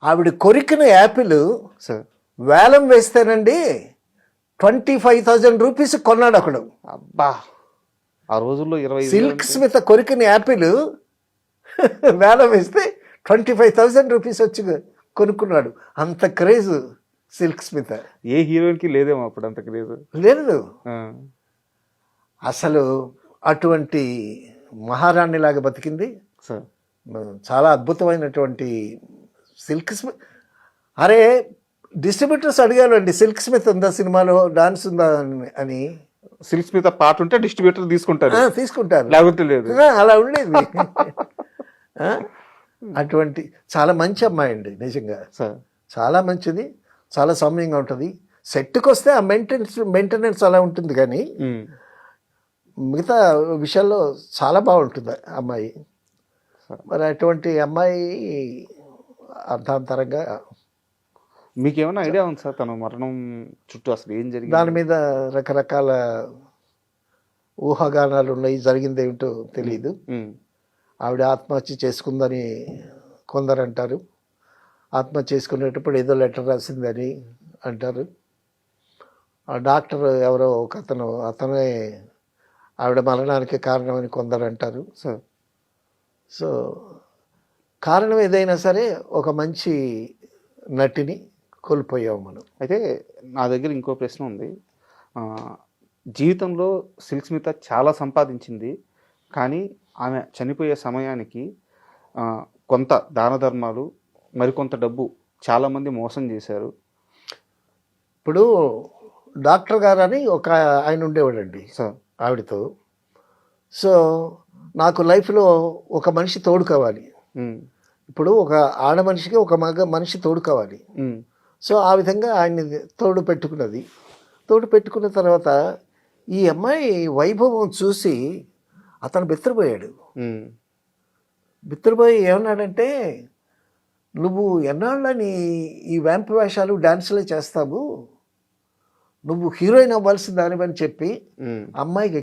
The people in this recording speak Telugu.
ఆవిడ కొరికిన యాపిల్ సార్ వేలం వేస్తేనండి 25,000 రూపీస్ కొన్నాడు ఒకడు. అబ్బా, ఆ రోజుల్లో 25 సిల్క్ స్మిత్ కొరికిన యాపిల్ వేలం వేస్తే 25,000 రూపీస్ వచ్చి కొనుక్కున్నాడు. అంత క్రేజ్ సిల్క్ స్మిత్. ఏ హీరోయిన్కి లేదేమో అప్పుడు అంత క్రేజ్. లేదు అసలు. అటువంటి మహారాణిలాగా బతికింది. సార్ చాలా అద్భుతమైనటువంటి సిల్క్ స్మిత్. అరే డిస్ట్రిబ్యూటర్స్ అడిగారండి, సిల్క్ స్మిత్ ఉందా సినిమాలో, డాన్స్ ఉందా అని. సిల్క్ స్మిత్ పాట ఉంటే డిస్ట్రిబ్యూటర్ తీసుకుంటారు, తీసుకుంటారు, లేకపోతే లేదు. అలా ఉండేది. అటువంటి చాలా మంచి అమ్మాయి అండి నిజంగా. సార్ చాలా మంచిది, చాలా సౌమ్యంగా ఉంటుంది. సెట్కి వస్తే ఆ మెయింటెనెన్స్ అలా ఉంటుంది, కానీ మిగతా విషయాల్లో చాలా బాగుంటుంది ఆ అమ్మాయి. మరి అటువంటి అమ్మాయి అర్థాంతరంగా. మీకేమైనా ఐడియా ఉంది సార్ తన మరణం చుట్టూ అసలు ఏం జరిగింది? దాని మీద రకరకాల ఊహాగానాలు ఉన్నాయి. జరిగింది ఏమిటో తెలియదు. ఆవిడ ఆత్మహత్య చేసుకుందని కొందరు అంటారు. ఆత్మహత్య చేసుకునేటప్పుడు ఏదో లెటర్ రాసిందని అంటారు. ఆ డాక్టర్ ఎవరో ఒక అతనే ఆవిడ మరణానికి కారణమని కొందరు అంటారు. సో కారణం ఏదైనా సరే ఒక మంచి నటిని కోల్పోయాము మనం. అయితే నా దగ్గర ఇంకో ప్రశ్న ఉంది. జీవితంలో సిల్క్ స్మిత చాలా సంపాదించింది, కానీ ఆమె చనిపోయే సమయానికి కొంత దాన ధర్మాలు, మరికొంత డబ్బు చాలామంది మోసం చేశారు. ఇప్పుడు డాక్టర్ గారు అని ఒక ఆయన ఉండేవాడండి సార్ ఆవిడతో. సో నాకు లైఫ్లో ఒక మనిషి తోడు కావాలి. ఇప్పుడు ఒక ఆడ మనిషికి ఒక మగ మనిషి తోడు కావాలి. సో ఆ విధంగా ఆయన్ని తోడు పెట్టుకున్నది. తోడు పెట్టుకున్న తర్వాత ఈ అమ్మాయి వైభవం చూసి అతను బిత్తరపోయాడు. బిత్తరపోయి ఏమన్నాడంటే, నువ్వు ఎన్నాళ్ళని ఈ వ్యాంప్ వేషాలు డాన్సులే చేస్తావు, నువ్వు హీరోయిన్ అవ్వాల్సిన దానివని చెప్పి అమ్మాయికి